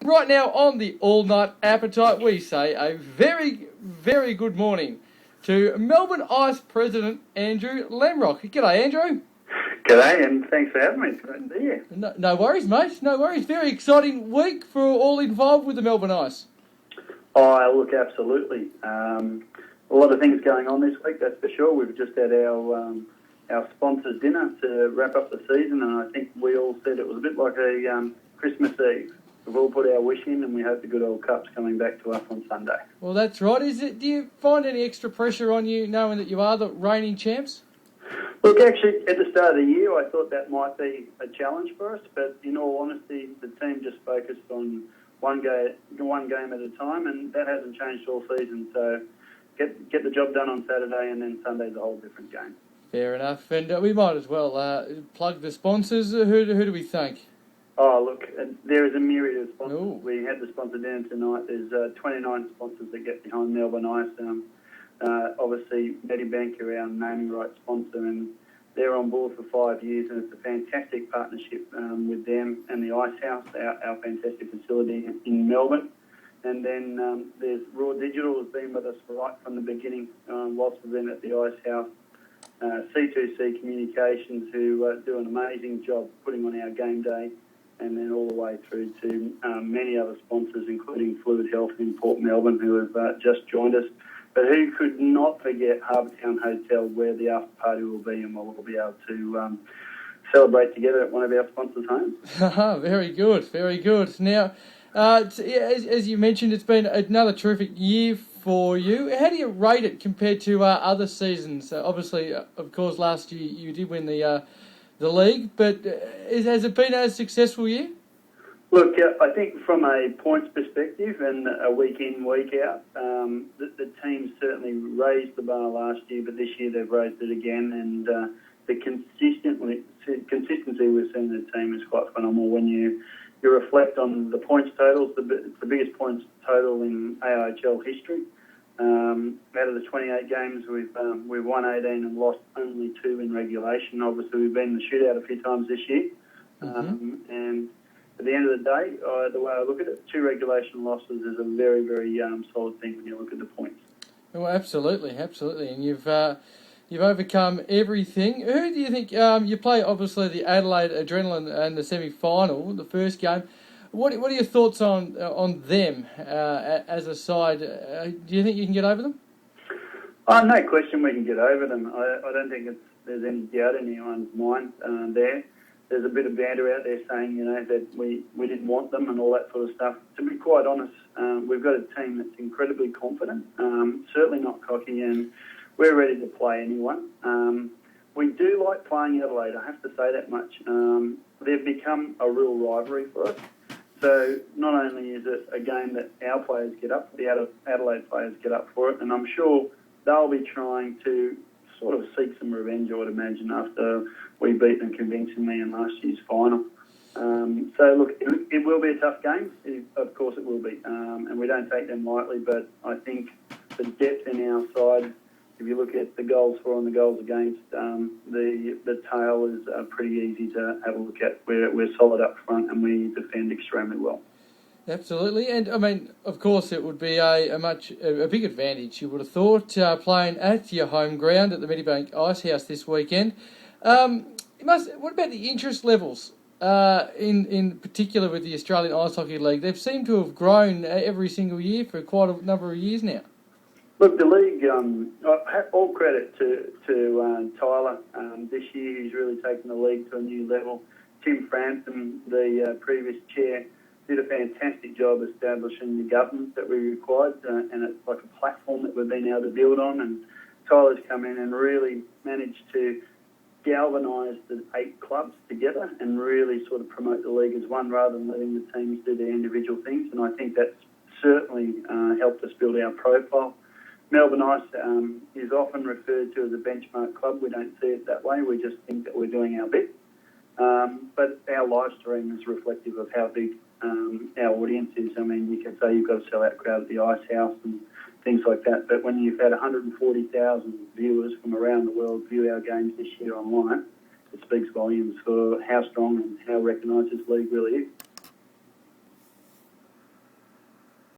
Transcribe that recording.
right now on the All Night Appetite, we say a very, very good morning to Melbourne Ice President Andrew Lamrock. G'day, Andrew. G'day, and thanks for having me. It's great to be here. No worries, mate. No worries. Very exciting week for all involved with the Melbourne Ice. Oh, look, absolutely. A lot of things going on this week, that's for sure. We've just had our sponsors' dinner to wrap up the season, and I think we all said it was a bit like a Christmas Eve. We've all put our wish in, and we hope the good old cup's coming back to us on Sunday. Well, that's right. Do you find any extra pressure on you knowing that you are the reigning champs? Look, actually, at the start of the year, I thought that might be a challenge for us, but in all honesty, the team just focused on one game at a time, and that hasn't changed all season. So get the job done on Saturday, and then Sunday's a whole different game. Fair enough. And we might as well plug the sponsors. Who do we thank? Oh, look, there is a myriad of sponsors. Ooh. We had the sponsor dinner tonight. There's 29 sponsors that get behind Melbourne Ice. Obviously, Medibank are our naming rights sponsor, and they're on board for 5 years, and it's a fantastic partnership with them and the Ice House, our fantastic facility in Melbourne. And then there's Raw Digital, who's been with us right from the beginning whilst we've been at the Ice House. C2C Communications, who do an amazing job putting on our game day, and then all the way through to many other sponsors, including Fluid Health in Port Melbourne, who have just joined us. But who could not forget Harbour Town Hotel, where the after party will be, and we'll be able to celebrate together at one of our sponsors' homes. Very good, very good. Now, as you mentioned, it's been another terrific year for you. How do you rate it compared to other seasons? Obviously, of course, last year you did win the league, but has it been a successful year? Look, I think from a points perspective and a week in, week out, the team certainly raised the bar last year, but this year they've raised it again, and the consistency we've seen in the team is quite phenomenal. When you reflect on the points totals, it's the biggest points total in AIHL history. Out of the 28 games, we've won 18 and lost only 2 in regulation. Obviously, we've been in the shootout a few times this year. And at the end of the day, the way I look at it, 2 regulation losses is a very, very solid thing when you look at the points. Well, absolutely. And you've overcome everything. Who do you think you play? Obviously, the Adelaide Adrenaline and the semi-final, the first game. What are your thoughts on them as a side? Do you think you can get over them? Oh, no question we can get over them. I don't think there's any doubt in anyone's mind there. There's a bit of banter out there saying, that we didn't want them and all that sort of stuff. To be quite honest, we've got a team that's incredibly confident, certainly not cocky, and we're ready to play anyone. We do like playing Adelaide, I have to say that much. They've become a real rivalry for us. So not only is it a game that our players get up, the Adelaide players get up for it, and I'm sure they'll be trying to sort of seek some revenge, I would imagine, after we beat them convincingly in last year's final. So, look, it will be a tough game. Of course it will be. And we don't take them lightly, but I think the depth in our side, if you look at the goals for and the goals against, the tail is pretty easy to have a look at. We're solid up front and we defend extremely well. Absolutely, and I mean, of course, it would be a big advantage. You would have thought playing at your home ground at the Medibank Ice House this weekend. What about the interest levels in particular with the Australian Ice Hockey League? They've seemed to have grown every single year for quite a number of years now. Look, the league, all credit to Tyler this year. He's really taken the league to a new level. Tim Frampton, the previous chair, did a fantastic job establishing the governance that we required, and it's like a platform that we've been able to build on. And Tyler's come in and really managed to galvanise the 8 clubs together and really sort of promote the league as one rather than letting the teams do their individual things. And I think that's certainly helped us build our profile. Melbourne Ice is often referred to as a benchmark club. We don't see it that way. We just think that we're doing our bit. But our live stream is reflective of how big our audience is. I mean, you can say you've got a sellout crowd at the Ice House and things like that, but when you've had 140,000 viewers from around the world view our games this year online, it speaks volumes for how strong and how recognised this league really is.